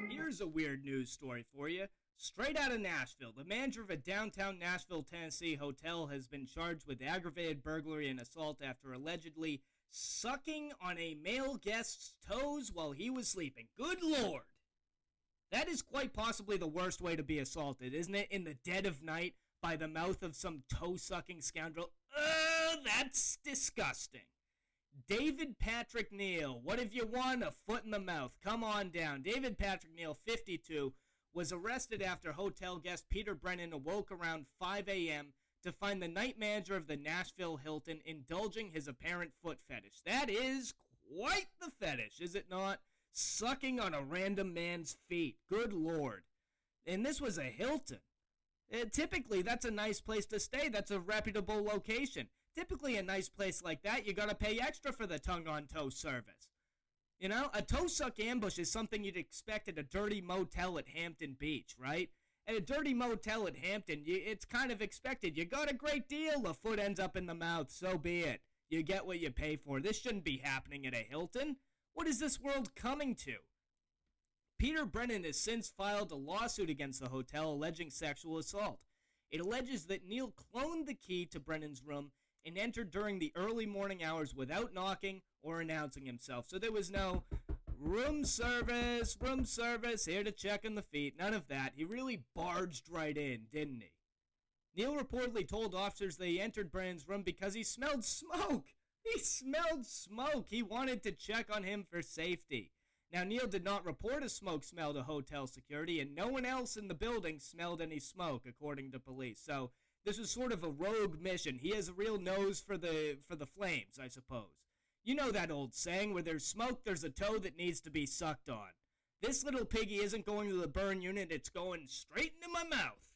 Here's a weird news story for you. Straight out of Nashville, the manager of a downtown Nashville, Tennessee hotel has been charged with aggravated burglary and assault after allegedly sucking on a male guest's toes while he was sleeping. Good Lord! That is quite possibly the worst way to be assaulted, isn't it? In the dead of night by the mouth of some toe-sucking scoundrel. That's disgusting. David Patrick Neal, what have you won? A foot in the mouth. Come on down. David Patrick Neal, 52, was arrested after hotel guest Peter Brennan awoke around 5 a.m. to find the night manager of the Nashville Hilton indulging his apparent foot fetish. That is quite the fetish, is it not? Sucking on a random man's feet. Good Lord. And this was a Hilton. Typically, that's a nice place to stay. That's a reputable location. Typically, a nice place like that, you gotta pay extra for the tongue-on-toe service. You know, a toe-suck ambush is something you'd expect at a dirty motel at Hampton Beach, right? At a dirty motel at Hampton, it's kind of expected. You got a great deal. The foot ends up in the mouth. So be it. You get what you pay for. This shouldn't be happening at a Hilton. What is this world coming to? Peter Brennan has since filed a lawsuit against the hotel alleging sexual assault. It alleges that Neal cloned the key to Brennan's room and entered during the early morning hours without knocking or announcing himself. So there was no room service, here to check on the feet. None of that. He really barged right in, didn't he? Neal reportedly told officers that he entered Brennan's room because he smelled smoke. He smelled smoke. He wanted to check on him for safety. Now, Neal did not report a smoke smell to hotel security, and no one else in the building smelled any smoke, according to police. So this was sort of a rogue mission. He has a real nose for the flames, I suppose. You know that old saying, where there's smoke, there's a toe that needs to be sucked on. This little piggy isn't going to the burn unit, it's going straight into my mouth.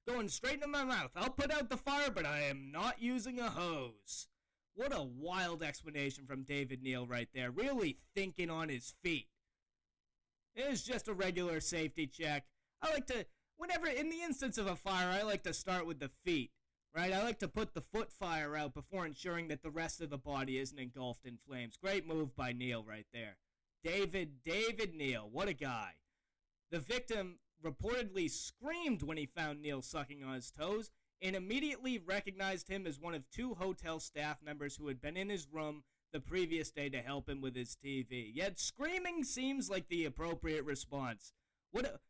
Going straight into my mouth. I'll put out the fire, but I am not using a hose. What a wild explanation from David Neal right there. Really thinking on his feet. It was just a regular safety check. I like to, whenever, in the instance of a fire, I like to start with the feet, right? I like to put the foot fire out before ensuring that the rest of the body isn't engulfed in flames. Great move by Neal right there. David Neal, what a guy. The victim reportedly screamed when he found Neal sucking on his toes and immediately recognized him as one of two hotel staff members who had been in his room the previous day to help him with his TV. Yet screaming seems like the appropriate response. What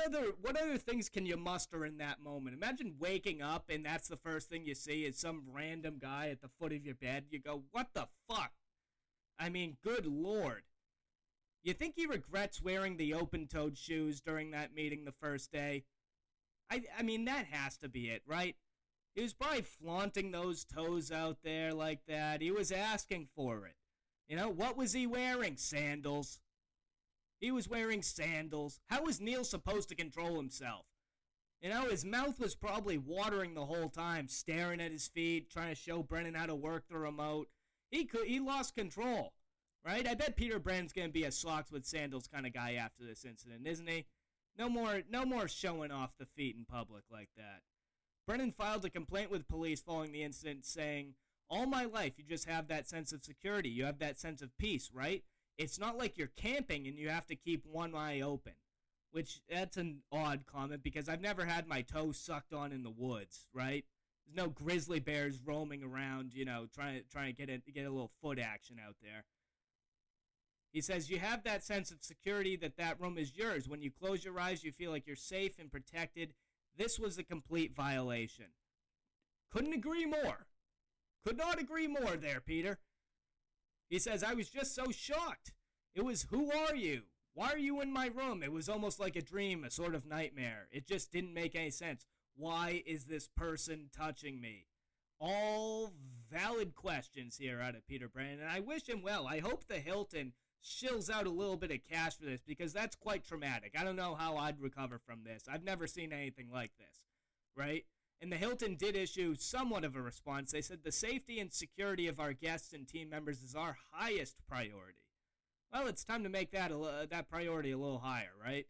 other things can you muster in that moment? Imagine waking up and that's the first thing you see is some random guy at the foot of your bed. You go, what the fuck? I mean, good Lord. You think he regrets wearing the open-toed shoes during that meeting the first day? I mean, that has to be it, right? He was probably flaunting those toes out there like that. He was asking for it. You know, what was he wearing? Sandals. He was wearing sandals. How was Neal supposed to control himself? You know, his mouth was probably watering the whole time, staring at his feet, trying to show Brennan how to work the remote. He lost control, right? I bet Peter Brennan's going to be a socks with sandals kind of guy after this incident, isn't he? No more showing off the feet in public like that. Brennan filed a complaint with police following the incident saying, all my life you just have that sense of security. You have that sense of peace, right? It's not like you're camping and you have to keep one eye open. Which, that's an odd comment because I've never had my toes sucked on in the woods, right? There's no grizzly bears roaming around, you know, trying to get a little foot action out there. He says, you have that sense of security that room is yours. When you close your eyes, you feel like you're safe and protected. This was a complete violation. Couldn't agree more. Could not agree more there, Peter. He says, I was just so shocked. It was, who are you? Why are you in my room? It was almost like a dream, a sort of nightmare. It just didn't make any sense. Why is this person touching me? All valid questions here out of Peter Brennan, and I wish him well. I hope the Hilton shills out a little bit of cash for this because that's quite traumatic. I don't know how I'd recover from this. I've never seen anything like this, right? And the Hilton did issue somewhat of a response. They said the safety and security of our guests and team members is our highest priority. Well, it's time to make that priority a little higher, right?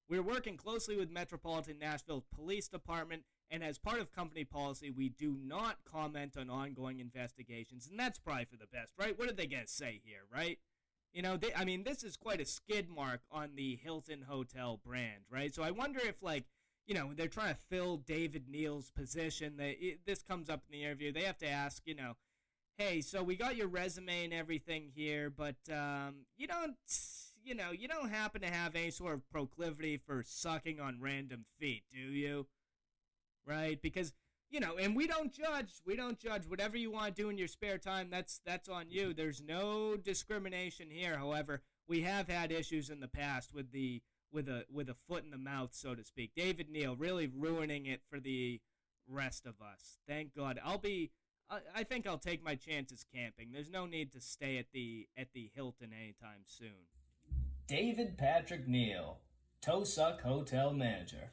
We're working closely with Metropolitan Nashville Police Department And as part of company policy, we do not comment on ongoing investigations. And that's probably for the best, right? What are they going to say here, right? This is quite a skid mark on the Hilton Hotel brand, right? So I wonder if, they're trying to fill David Neal's position. This comes up in the interview. They have to ask, hey, so we got your resume and everything here, but you don't happen to have any sort of proclivity for sucking on random feet, do you? Right? Because, and we don't judge. Whatever you want to do in your spare time, that's on you. There's no discrimination here. However, we have had issues in the past with a foot in the mouth, so to speak. David Neal really ruining it for the rest of us. Thank God. I think I'll take my chances camping. There's no need to stay at the Hilton anytime soon. David Patrick Neal, Toe Suck Hotel Manager.